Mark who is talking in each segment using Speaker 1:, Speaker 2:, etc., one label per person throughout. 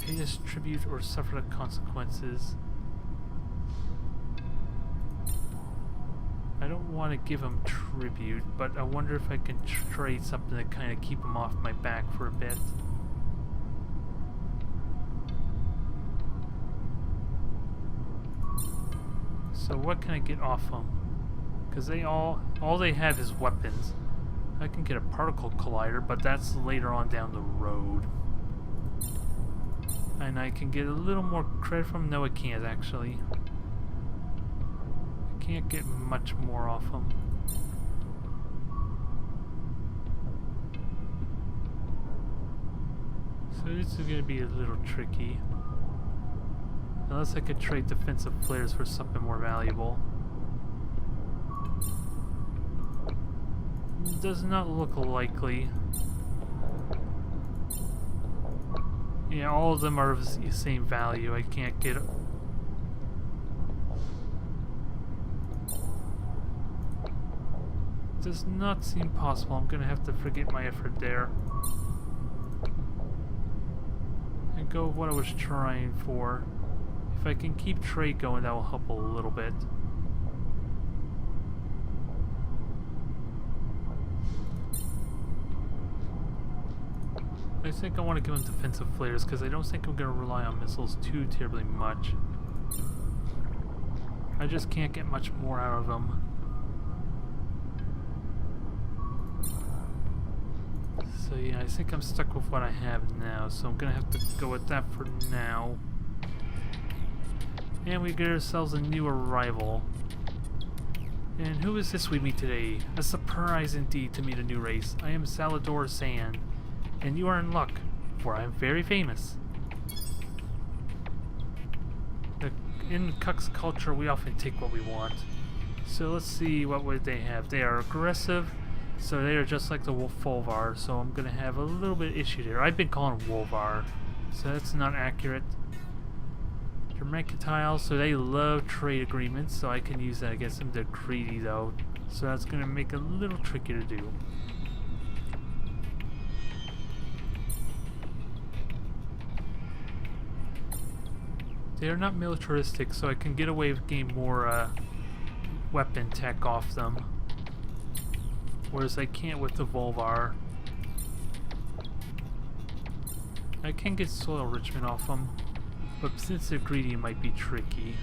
Speaker 1: Pay this tribute or suffer the consequences. I don't want to give him tribute, but I wonder if I can trade something to kind of keep him off my back for a bit. So what can I get off them? Because they all they have is weapons. I can get a particle collider, but that's later on down the road. And I can get a little more credit from. No, I can't actually. I can't get much more off them. So this is going to be a little tricky. Unless I could trade defensive flares for something more valuable. Does not look likely. Yeah, all of them are of the same value. I can't get... Does not seem possible. I'm gonna have to forget my effort there. And go with what I was trying for. If I can keep trade going, that will help a little bit. I think I want to give him defensive flares because I don't think I'm going to rely on missiles too terribly much. I just can't get much more out of them. So yeah, I think I'm stuck with what I have now, so I'm going to have to go with that for now. And we get ourselves a new arrival. And who is this we meet today? A surprise indeed to meet a new race. I am Salador Sand. And you are in luck, for I am very famous. In Cuck's culture, we often take what we want. So let's see, what would they have? They are aggressive, so they are just like the Vulfar, so I'm going to have a little bit of issue there. I've been calling them Vulfar, so that's not accurate. They're mercantile, so they love trade agreements, so I can use that against them. They're greedy though, so that's going to make it a little tricky to do. They are not militaristic, so I can get away with getting more weapon tech off them. Whereas I can't with the Vulfar. I can get soil enrichment off them, but since they're greedy it might be tricky.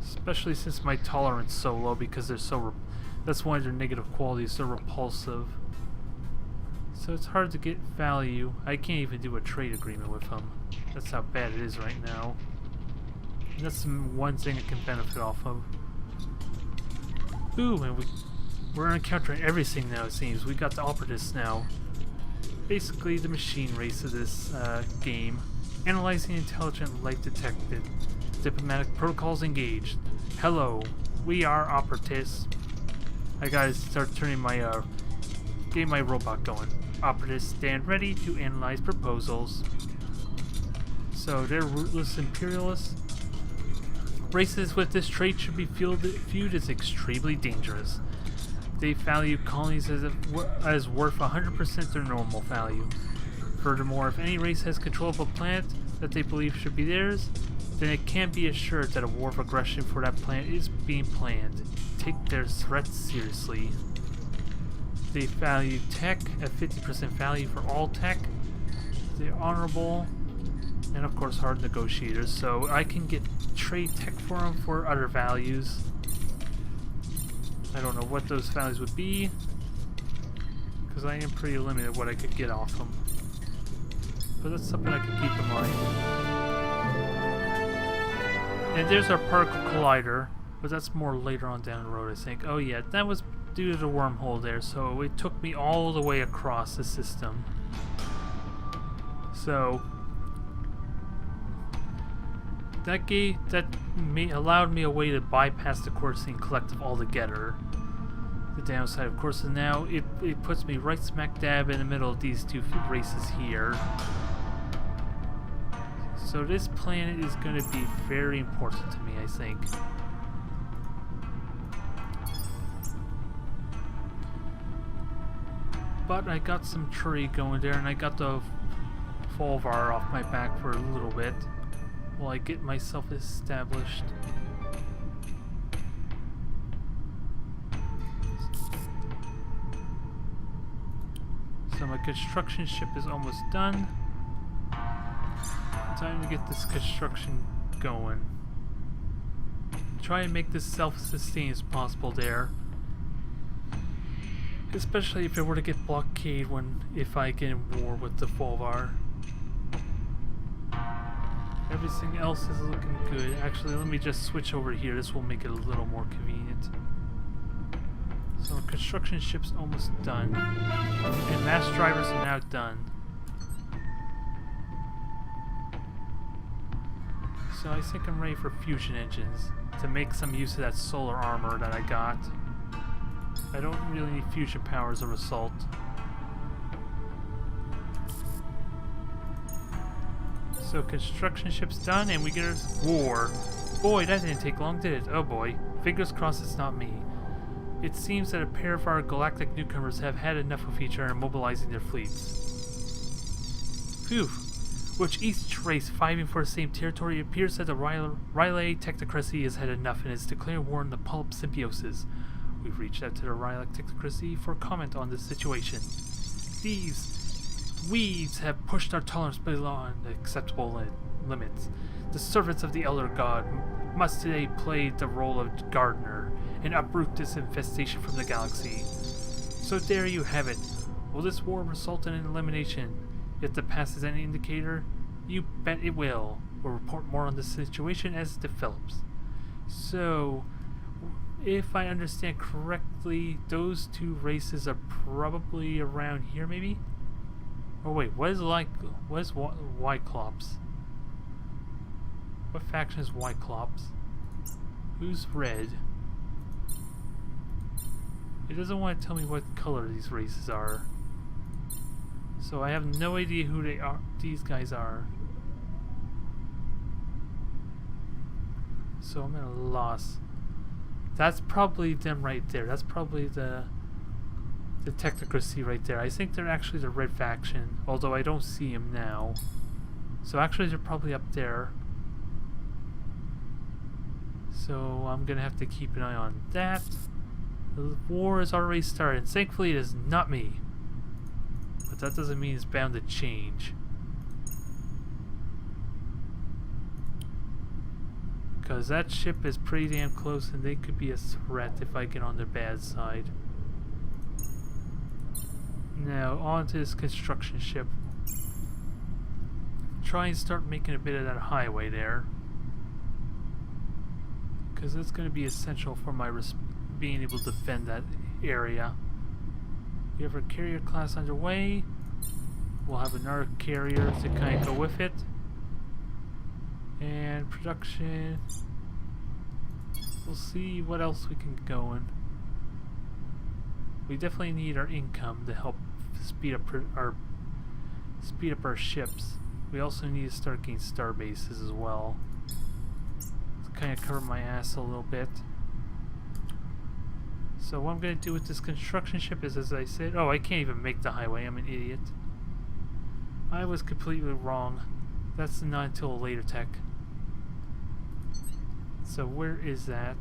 Speaker 1: Especially since my tolerance is so low because they're so... that's one of their negative qualities, they're repulsive. So it's hard to get value. I can't even do a trade agreement with them. That's how bad it is right now. And that's one thing I can benefit off of. Ooh, and we're encountering everything now, it seems. We got the operatives now. Basically the machine race of this game. Analyzing intelligent life detected. Diplomatic protocols engaged. Hello, we are operatives. I gotta start turning my getting my robot going. Operatives stand ready to analyze proposals. So they're ruthless imperialists. Races with this trait should be viewed as extremely dangerous. They value colonies as worth 100% their normal value. Furthermore, if any race has control of a planet that they believe should be theirs, then it can be assured that a war of aggression for that planet is being planned. Take their threats seriously. They value tech at 50% value for all tech. They're honorable, and of course hard negotiators, so I can get trade tech for them for other values. I don't know what those values would be, because I am pretty limited what I could get off them. But that's something I can keep in mind. And there's our particle collider, but that's more later on down the road, I think. Oh yeah, that was due to the wormhole there, so it took me all the way across the system. So that allowed me a way to bypass the Corsican Collective altogether. The downside, of course, is now it puts me right smack dab in the middle of these two races here. So this planet is going to be very important to me, I think. But I got some tree going there, and I got the Vulfar off my back for a little bit while I get myself established. So my construction ship is almost done. Time to get this construction going. Try and make this self-sustained as possible there. Especially if it were to get blockade if I get in war with the Vulfar. Everything else is looking good. Actually, let me just switch over here. This will make it a little more convenient. So our construction ship's almost done. And mass drivers are now done. So I think I'm ready for fusion engines to make some use of that solar armor that I got. I don't really need fusion power as a result. So construction ship's done and we get our war. Boy, that didn't take long, did it? Oh boy. Fingers crossed it's not me. It seems that a pair of our galactic newcomers have had enough of each other and mobilizing their fleets. Phew. With each race fighting for the same territory, it appears that the Riley Technocracy has had enough and has declared war on the Pulp Symbiosis. We've reached out to the Riley Technocracy for comment on this situation. These weeds have pushed our tolerance beyond acceptable limits. The servants of the Elder God must today play the role of gardener and uproot this infestation from the galaxy. So there you have it. Will this war result in an elimination? If the past is any indicator, you bet it will. We'll report more on this situation as it develops. So, if I understand correctly, those two races are probably around here, maybe? Oh wait, what is Wyclops? What faction is Wyclops? Who's red? It doesn't want to tell me what color these races are. So I have no idea who these guys are. So I'm at a loss. That's probably them right there. That's probably the Technocracy right there. I think they're actually the red faction, although I don't see them now. So actually they're probably up there. So I'm gonna have to keep an eye on that. The war has already started. Thankfully it is not me. But that doesn't mean it's bound to change. Because that ship is pretty damn close and they could be a threat if I get on their bad side. Now, on to this construction ship. Try and start making a bit of that highway there. Because that's going to be essential for my being able to defend that area. We have our carrier class underway. We'll have another carrier to kind of go with it. And production. We'll see what else we can go in. We definitely need our income to help speed up our ships. We also need to start getting star bases as well. To kind of cover my ass a little bit. So what I'm going to do with this construction ship is, as I said... Oh, I can't even make the highway. I'm an idiot. I was completely wrong. That's not until a later tech. So where is that?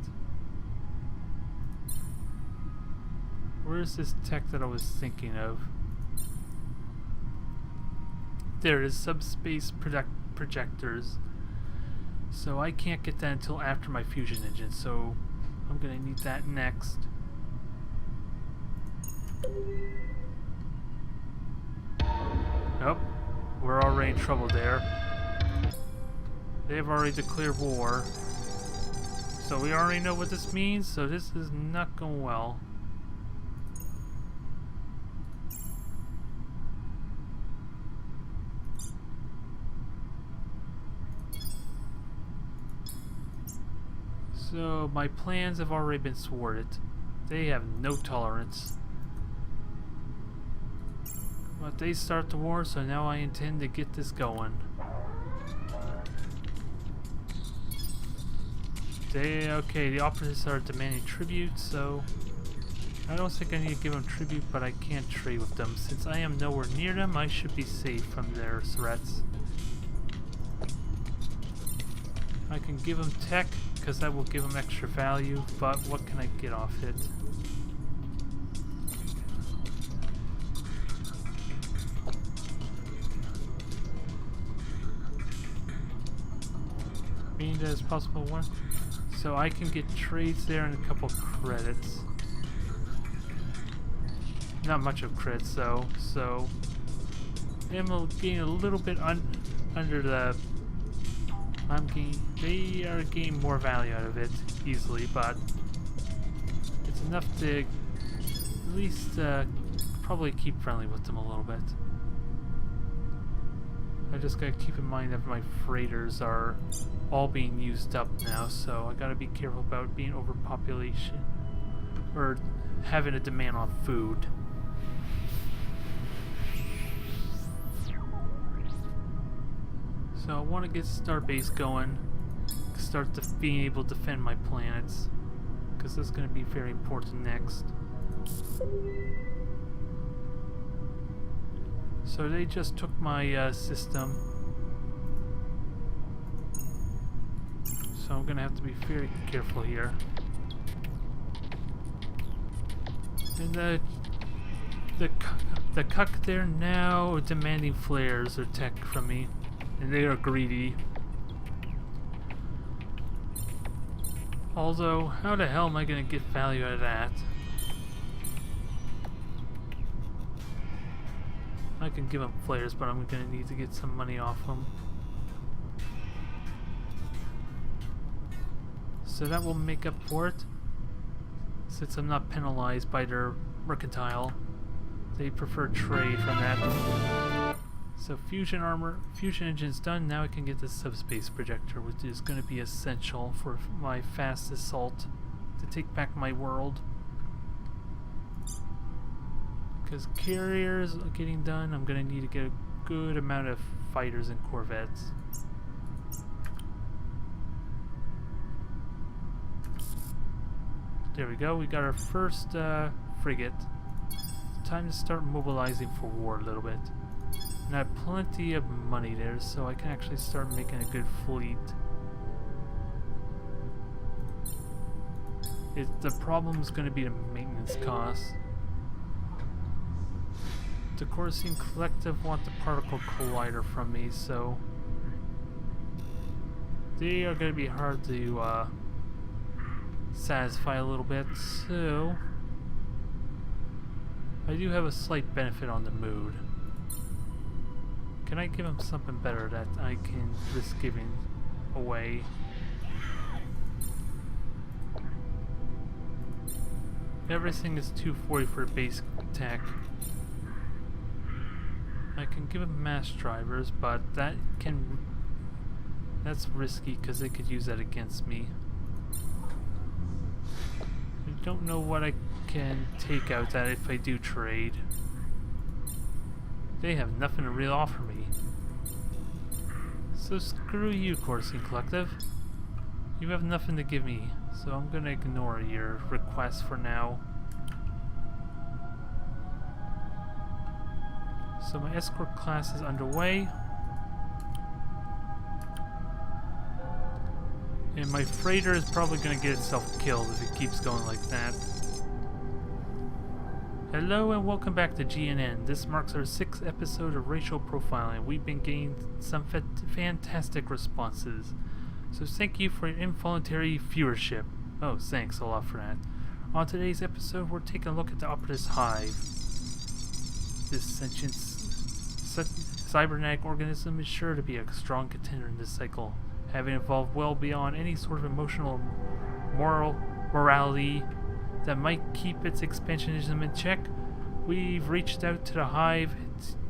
Speaker 1: Where is this tech that I was thinking of? There is subspace projectors. So I can't get that until after my fusion engine. So I'm going to need that next. Nope, we're already in trouble there. They've already declared war. So we already know what this means, so this is not going well. So my plans have already been thwarted. They have no tolerance. But they start the war, so now I intend to get this going. Okay, the operatives are demanding tribute, so I don't think I need to give them tribute, but I can't trade with them. Since I am nowhere near them, I should be safe from their threats. I can give them tech, because that will give them extra value, but what can I get off it? Meaning that it's possible one. So I can get trades there and a couple credits. Not much of crits though, so I'm getting a little bit under the. They are getting more value out of it easily, but it's enough to at least probably keep friendly with them a little bit. I just gotta keep in mind that my freighters are all being used up now, so I gotta be careful about being overpopulation or having a demand on food. So I want to get Starbase going, start being able to defend my planets, because that's going to be very important next. So they just took my system, so I'm going to have to be very careful here. And the cuck there now demanding flares or tech from me. And they are greedy. Although, how the hell am I gonna get value out of that? I can give them flares, but I'm gonna need to get some money off them. So that will make up for it. Since I'm not penalized by their mercantile, they prefer trade from that. So fusion engine's done. Now I can get the subspace projector, which is going to be essential for my fast assault to take back my world. Because carriers are getting done, I'm going to need to get a good amount of fighters and corvettes. There we go, we got our first frigate. Time to start mobilizing for war a little bit. And I have plenty of money there, so I can actually start making a good fleet. The problem is going to be the maintenance costs. The Coruscant Collective want the particle collider from me, so they are going to be hard to satisfy a little bit. So I do have a slight benefit on the mood. Can I give him something better that I can risk giving away? Everything is 240 for basic tech. I can give him mass drivers, but that's risky because they could use that against me. I don't know what I can take out that if I do trade. They have nothing to really offer me. So screw you, Coruscant Collective. You have nothing to give me, so I'm gonna ignore your request for now. So my escort class is underway. And my freighter is probably gonna get itself killed if it keeps going like that. Hello and welcome back to GNN. This marks our 6th episode of racial profiling. We've been getting some fantastic responses. So thank you for your involuntary viewership. Oh, thanks a lot for that. On today's episode, we're taking a look at the Operatives Hive. This sentient cybernetic organism is sure to be a strong contender in this cycle, having evolved well beyond any sort of emotional morality that might keep its expansionism in check. We've reached out to the Hive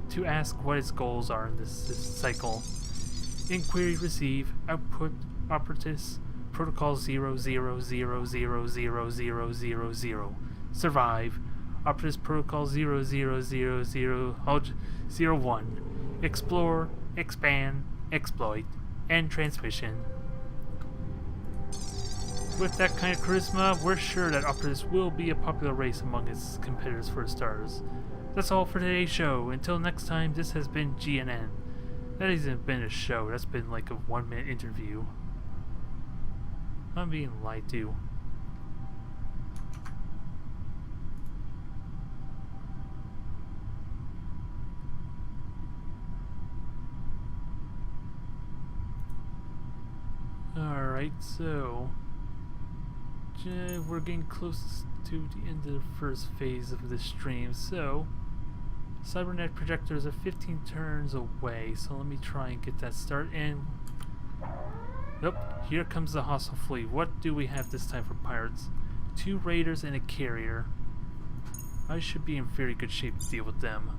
Speaker 1: to ask what its goals are in this cycle. Inquiry receive. Output Operatives Protocol 000000000. Survive. Operatives Protocol 0000001. Explore, expand, exploit, and transmission. With that kind of charisma, we're sure that Optimus will be a popular race among its competitors for stars. That's all for today's show. Until next time, this has been GNN. That hasn't been a show, that's been like a 1-minute interview. I'm being lied to. Alright, so we're getting close to the end of the first phase of this stream, so Cybernet projectors are 15 turns away, so let me try and get that start. And nope, here comes the hostile fleet. What do we have this time for pirates? 2 raiders and a carrier. I should be in very good shape to deal with them,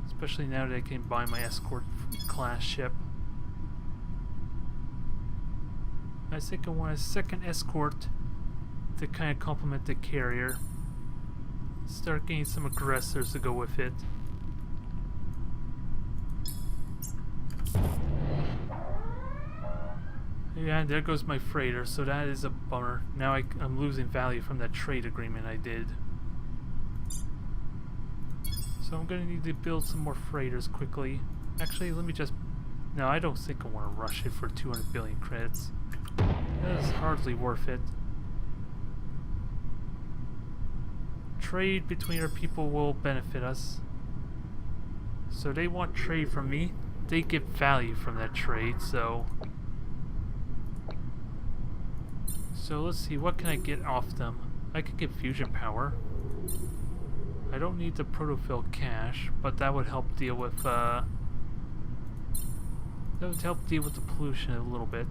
Speaker 1: especially now that I can buy my escort class ship. I think I want a second escort to kind of complement the carrier. Start getting some aggressors to go with it. Yeah, there goes my freighter, so that is a bummer. Now I'm losing value from that trade agreement I did. So I'm gonna need to build some more freighters quickly. Actually, let me just... No, I don't think I want to rush it for 200 billion credits. That is hardly worth it. Trade between our people will benefit us. So they want trade from me. They get value from that trade, so... So let's see, what can I get off them? I could get fusion power. I don't need the protofill cash, but that would help deal with the pollution a little bit.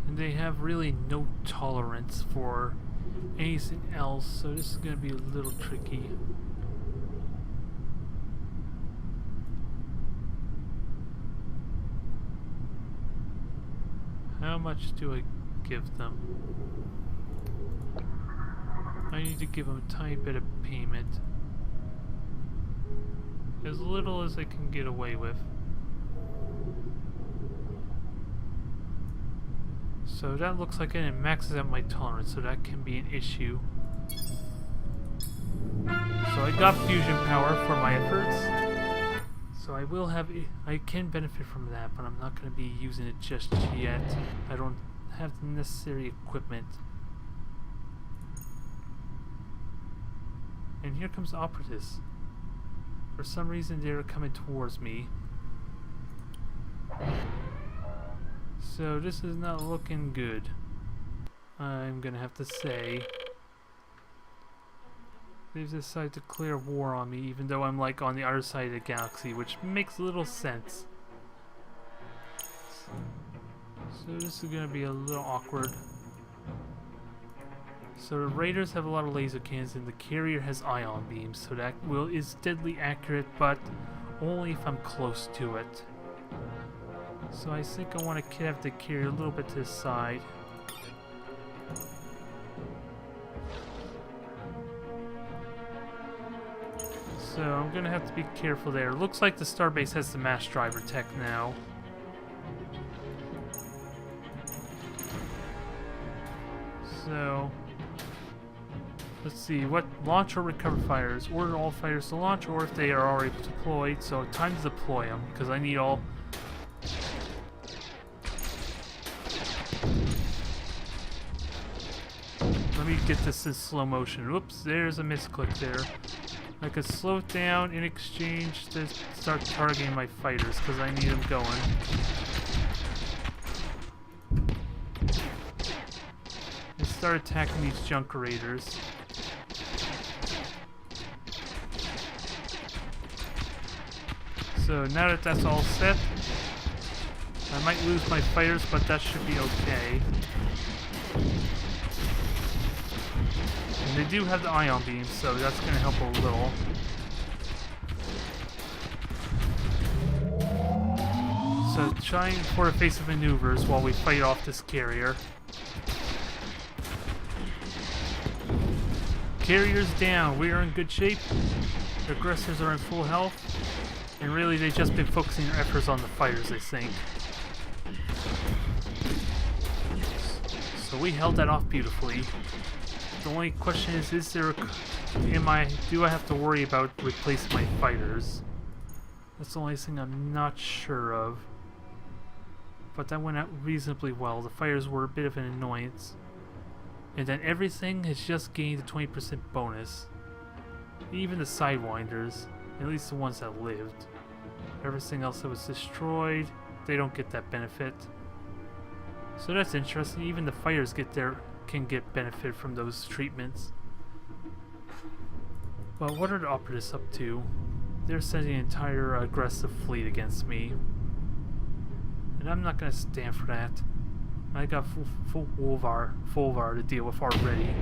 Speaker 1: And they have really no tolerance for anything else, so this is going to be a little tricky. How much do I give them? I need to give them a tiny bit of payment. As little as I can get away with. So that looks like it maxes out my tolerance, so that can be an issue. So I got fusion power for my efforts. So I will have, I can benefit from that, but I'm not going to be using it just yet. I don't have the necessary equipment. And here comes the operatives. For some reason they're coming towards me. So this is not looking good, I'm gonna have to say. They've decided to declare war on me, even though I'm like on the other side of the galaxy, which makes little sense. So this is gonna be a little awkward. So the raiders have a lot of laser cannons and the carrier has ion beams, so that is deadly accurate, but only if I'm close to it. So I think I want to have the carrier a little bit to the side. So I'm gonna have to be careful there. Looks like the starbase has the mass driver tech now. So let's see, what launch or recover fighters? Order all fighters to launch, or if they are already deployed. So time to deploy them, because I need all. Let me get this in slow motion. Whoops, there's a misclick there. I could slow it down in exchange to start targeting my fighters, because I need them going. And start attacking these junk raiders. So now that that's all set, I might lose my fighters, but that should be okay. And they do have the ion beams, so that's going to help a little. So trying for evasive maneuvers while we fight off this carrier. Carrier's down. We are in good shape. The aggressors are in full health. And really, they've just been focusing their efforts on the fighters, I think. So we held that off beautifully. The only question is there do I have to worry about replacing my fighters? That's the only thing I'm not sure of. But that went out reasonably well. The fighters were a bit of an annoyance. And then everything has just gained a 20% bonus. Even the sidewinders, at least the ones that lived. Everything else that was destroyed, they don't get that benefit. So that's interesting. Even the fighters can get benefit from those treatments. Well, what are the operatives up to? They're sending an entire aggressive fleet against me. And I'm not going to stand for that. I got full Vulfar to deal with already.